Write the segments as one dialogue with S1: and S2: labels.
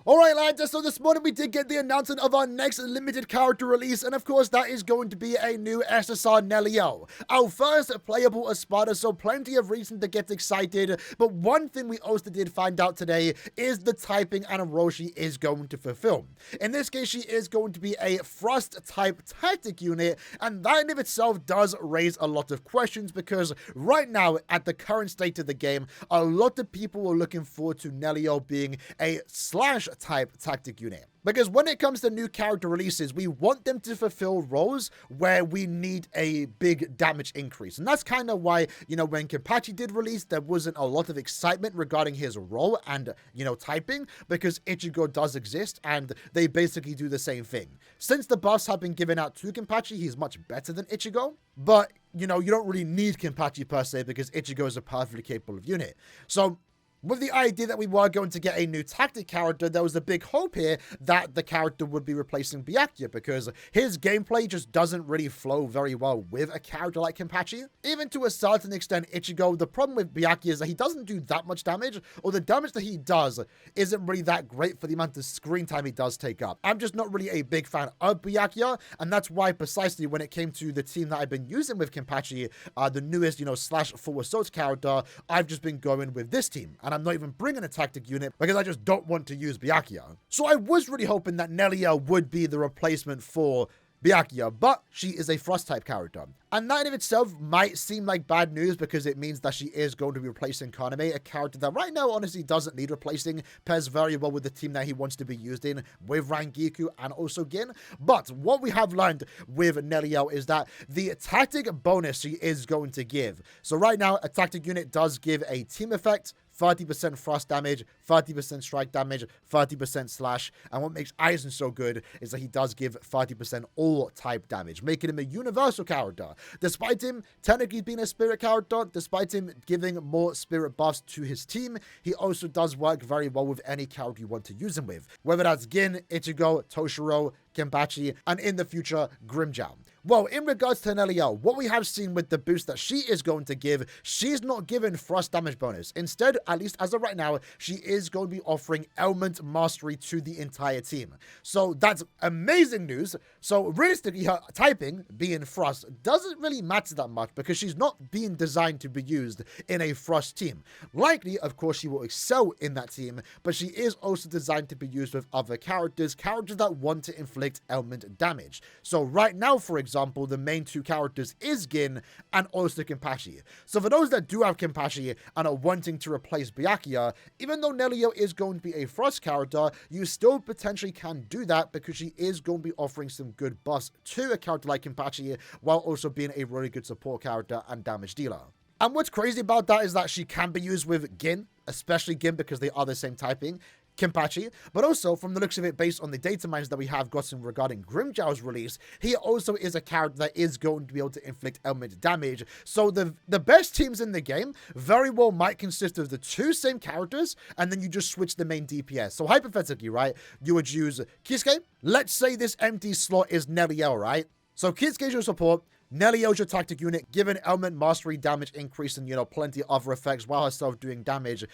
S1: Alright lads, so this morning we did get the announcement of our next limited character release, and of course that is going to be a new SSR Nelliel. Our first playable Espada, so plenty of reason to get excited, but one thing we also did find out today is the typing and role she is going to fulfill. In this case, she is going to be a Frost type tactic unit, and that in of itself does raise a lot of questions because right now, at the current state of the game, a lot of people are looking forward to Nelliel being a slash type tactic unit. Because when it comes to new character releases, we want them to fulfill roles where we need a big damage increase. And that's kind of why, when Kenpachi did release, there wasn't a lot of excitement regarding his role and, typing, because Ichigo does exist and they basically do the same thing. Since the buffs have been given out to Kenpachi, he's much better than Ichigo, but, you don't really need Kenpachi per se because Ichigo is a perfectly capable unit. So, with the idea that we were going to get a new tactic character, there was a big hope here that the character would be replacing Byakuya because his gameplay just doesn't really flow very well with a character like Kenpachi. Even to a certain extent, Ichigo, the problem with Byakuya is that he doesn't do that much damage, or the damage that he does isn't really that great for the amount of screen time he does take up. I'm just not really a big fan of Byakuya, and that's why precisely when it came to the team that I've been using with Kenpachi, the newest, slash full assault character, I've just been going with this team. And I'm not even bringing a tactic unit because I just don't want to use Byakuya. So I was really hoping that Nelliel would be the replacement for Byakuya, but she is a Frost type character. And that in of itself might seem like bad news because it means that she is going to be replacing Kaname, a character that right now honestly doesn't need replacing, pairs very well with the team that he wants to be used in, with Rangiku and also Gin. But what we have learned with Nelliel is that the tactic bonus she is going to give. So right now, a tactic unit does give a team effect, 30% frost damage, 30% strike damage, 30% slash, and what makes Aizen so good is that he does give 30% all type damage, making him a universal character. Despite him technically being a spirit character, despite him giving more spirit buffs to his team, he also does work very well with any character you want to use him with, whether that's Gin, Ichigo, Toshiro, Kenpachi, and in the future, Grimmjow. Well, in regards to Nelliel, what we have seen with the boost that she is going to give, she's not given frost damage bonus. Instead, at least as of right now, she is going to be offering element mastery to the entire team. So that's amazing news. So realistically, her typing, being frost, doesn't really matter that much because she's not being designed to be used in a frost team. Likely, of course, she will excel in that team, but she is also designed to be used with other characters that want to inflict element damage. So right now, for example, the main two characters is Gin and also Kenpachi. So for those that do have Kenpachi and are wanting to replace Byakuya, even though Nelliel is going to be a Frost character, you still potentially can do that because she is going to be offering some good buffs to a character like Kenpachi while also being a really good support character and damage dealer. And what's crazy about that is that she can be used with Gin, especially Gin because they are the same typing, Kenpachi, but also from the looks of it, based on the data mines that we have gotten regarding Grimmjow's release, he also is a character that is going to be able to inflict element damage. So the best teams in the game very well might consist of the two same characters, and then you just switch the main DPS. So hypothetically, right, you would use Kisuke. Let's say this empty slot is Nelliel, right? So Kisuke is your support, Nelliel's your tactic unit, given element mastery damage increase and, plenty of other effects while herself doing damage.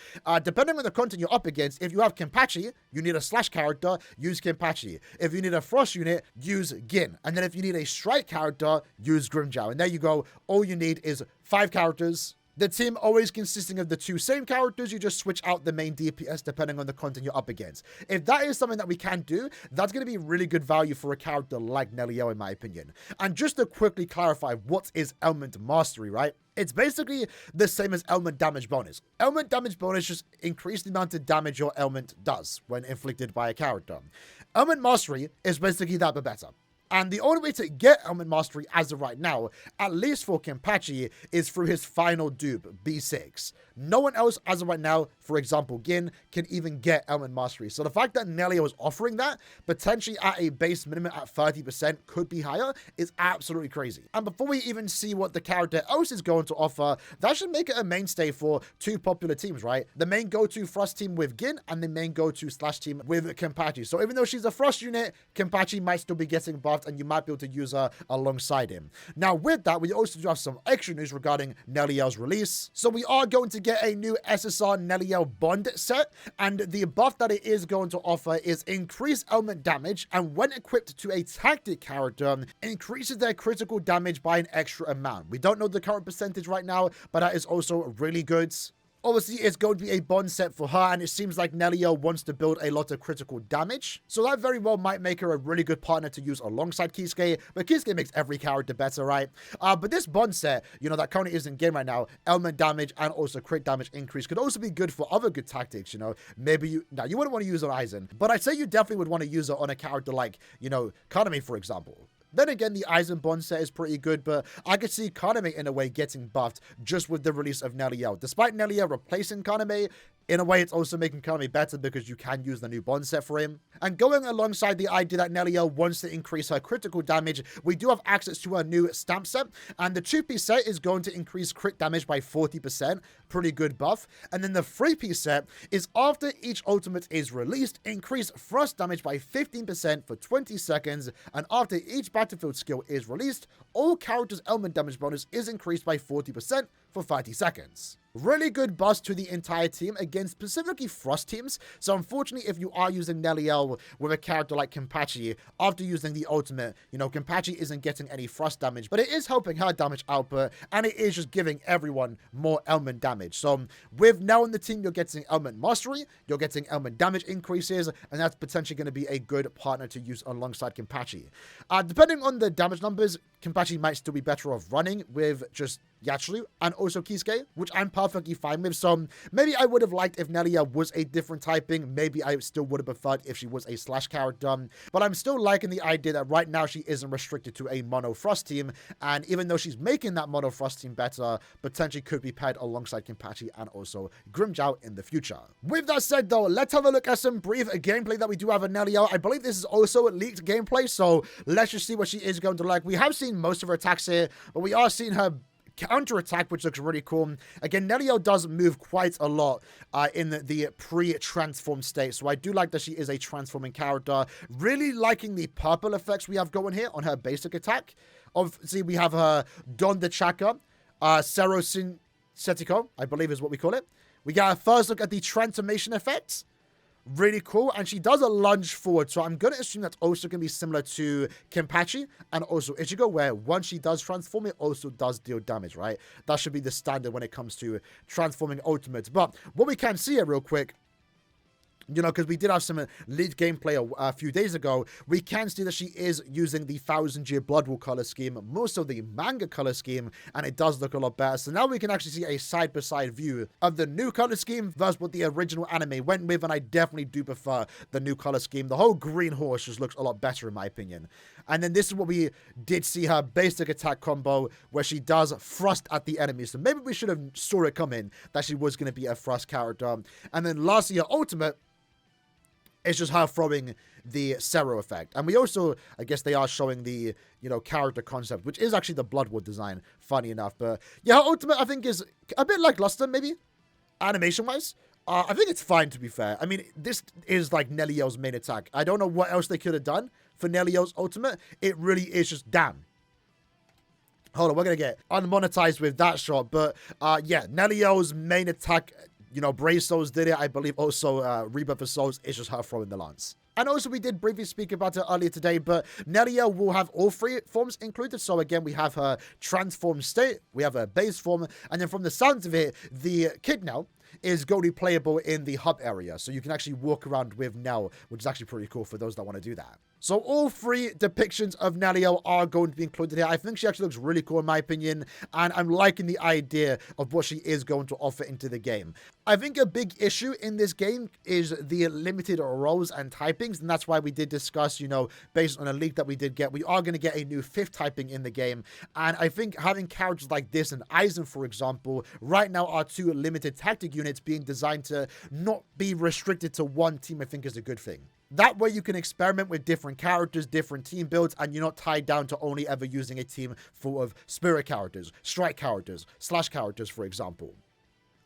S1: Depending on the content you're up against, if you have Kenpachi, you need a slash character, use Kenpachi. If you need a frost unit, use Gin. And then if you need a strike character, use Grimmjow. And there you go. All you need is 5 characters. The team always consisting of the two same characters, you just switch out the main DPS depending on the content you're up against. If that is something that we can do, that's going to be really good value for a character like Nelliel in my opinion. And just to quickly clarify, what is element mastery, right? It's basically the same as element damage bonus. Element damage bonus just increases the amount of damage your element does when inflicted by a character. Element mastery is basically that but better. And the only way to get element mastery as of right now, at least for Kenpachi, is through his final dupe, B6. No one else as of right now, for example Gin, can even get element mastery. So the fact that Nelliel is offering that, potentially at a base minimum at 30%, could be higher, is absolutely crazy. And before we even see what the character else is going to offer, that should make it a mainstay for two popular teams, right? The main go-to Frost team with Gin, and the main go-to slash team with Kenpachi. So even though she's a Frost unit, Kenpachi might still be getting buffed, and you might be able to use her alongside him. Now with that, we also do have some extra news regarding Nelliel's release. So we are going to get get a new SSR Nelliel bond set, and the buff that it is going to offer is increased element damage, and when equipped to a tactic character, increases their critical damage by an extra amount. We don't know the current percentage right now, but that is also really good. Obviously, it's going to be a bond set for her, and it seems like Nelliel wants to build a lot of critical damage. So that very well might make her a really good partner to use alongside Kisuke, but Kisuke makes every character better, right? But this bond set, you know, that currently is in game right now, element damage and also crit damage increase could also be good for other good tactics, you know? Maybe you wouldn't want to use her on Aizen, but I'd say you definitely would want to use her on a character like, you know, Kaname, for example. Then again, the Aizen bond set is pretty good, but I could see Kaname in a way getting buffed just with the release of Nelliel. Despite Nelliel replacing Kaname, in a way it's also making Kaname better because you can use the new bond set for him. And going alongside the idea that Nelliel wants to increase her critical damage, we do have access to her new stamp set, and the 2-piece set is going to increase crit damage by 40%, pretty good buff. And then the 3-piece set is after each ultimate is released, increase thrust damage by 15% for 20 seconds, and after each battlefield skill is released, all characters' element damage bonus is increased by 40% for 30 seconds. Really good buffs to the entire team, again, specifically thrust teams. So unfortunately, if you are using Nelliel with a character like Kenpachi, after using the ultimate, you know, Kenpachi isn't getting any thrust damage, but it is helping her damage output, and it is just giving everyone more element damage. So with Nell in the team, you're getting element mastery, you're getting element damage increases, and that's potentially going to be a good partner to use alongside Kenpachi. Depending on the damage numbers, Kenpachi might still be better off running with just Yachiru and also Kisuke, which I'm perfectly fine with. So maybe I would have liked if Nelliel was a different typing. Maybe I still would have preferred if she was a slash character. But I'm still liking the idea that right now she isn't restricted to a mono thrust team. And even though she's making that mono thrust team better, potentially could be paired alongside Kenpachi and also Grimmjow in the future. With that said though, let's have a look at some brief gameplay that we do have of Nelliel. I believe this is also a leaked gameplay, so let's just see what she is going to like. We have seen most of her attacks here, but we are seeing her counter-attack, which looks really cool. Again, Nelliel does move quite a lot in the pre-transform state, so I do like that she is a transforming character. Really liking the purple effects we have going here on her basic attack. Obviously, we have her Don the Chaka, Sero Setiko, I believe is what we call it. We got a first look at the transformation effects. Really cool, and she does a lunge forward, so I'm going to assume that's also going to be similar to Kenpachi and also Ichigo, where once she does transform, it also does deal damage, right? That should be the standard when it comes to transforming ultimates. But what we can see here real quick, you know, because we did have some lead gameplay a few days ago, we can see that she is using the 1000-year Blood War color scheme, most of the manga color scheme, and it does look a lot better. So now we can actually see a side-by-side view of the new color scheme versus what the original anime went with, and I definitely do prefer the new color scheme. The whole green horse just looks a lot better in my opinion. And then this is what we did see her basic attack combo, where she does thrust at the enemy. So maybe we should have saw it coming that she was going to be a thrust character. And then lastly, her ultimate, it's just her throwing the Sero effect. And we also, I guess they are showing the, you know, character concept, which is actually the Blood War design, funny enough. But yeah, her ultimate, I think, is a bit lackluster, maybe, animation-wise. I think it's fine, to be fair. I mean, this is like Nelliel's main attack. I don't know what else they could have done for Nelliel's ultimate. It really is just damn. Hold on, we're going to get unmonetized with that shot. But yeah, Nelliel's main attack, you know, Brave Souls did it. I believe also Rebirth of Souls is just her throwing the lance. And also, we did briefly speak about it earlier today, but Nelliel will have all three forms included. So again, we have her transformed state, we have her base form, and then from the sounds of it, the Kid Nell is going to be playable in the hub area. So you can actually walk around with Nell, which is actually pretty cool for those that want to do that. So all three depictions of Nelliel are going to be included here. I think she actually looks really cool in my opinion, and I'm liking the idea of what she is going to offer into the game. I think a big issue in this game is the limited roles and typings, and that's why we did discuss, you know, based on a leak that we did get, we are going to get a new 5th typing in the game, and I think having characters like this and Aizen, for example, right now are 2 limited tactic units being designed to not be restricted to one team, I think is a good thing. That way you can experiment with different characters, different team builds, and you're not tied down to only ever using a team full of spirit characters, strike characters, slash characters, for example.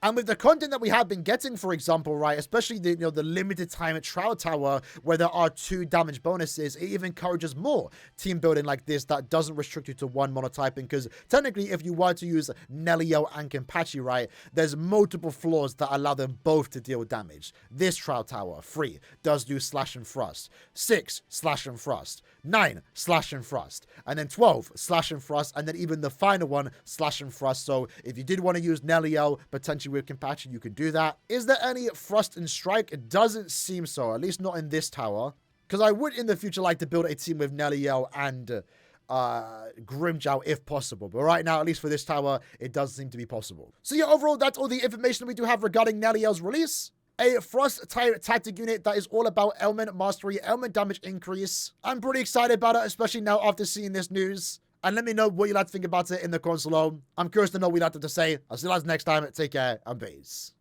S1: And with the content that we have been getting, for example, right, especially the, the limited time Trial Tower where there are 2 damage bonuses, it even encourages more team building like this that doesn't restrict you to one monotyping, because technically if you were to use Nelliel and Kenpachi, right, there's multiple floors that allow them both to deal damage. This Trial Tower, 3, does do Slash and Thrust, 6, Slash and Thrust, 9, Slash and Thrust, and then 12, Slash and Thrust, and then even the final one, Slash and Thrust. So if you did want to use Nelliel, potentially with Kenpachi, you could do that. Is there any Thrust and Strike? It doesn't seem so, at least not in this tower. Because I would in the future like to build a team with Nelliel and Grimmjow if possible. But right now, at least for this tower, it does seem to be possible. So yeah, overall, that's all the information we do have regarding Nelliel's release. A Frost type tactic unit that is all about element mastery, element damage increase. I'm pretty excited about it, especially now after seeing this news. And let me know what you like to think about it in the comments below. I'm curious to know what you'd like to say. I'll see you guys next time. Take care and peace.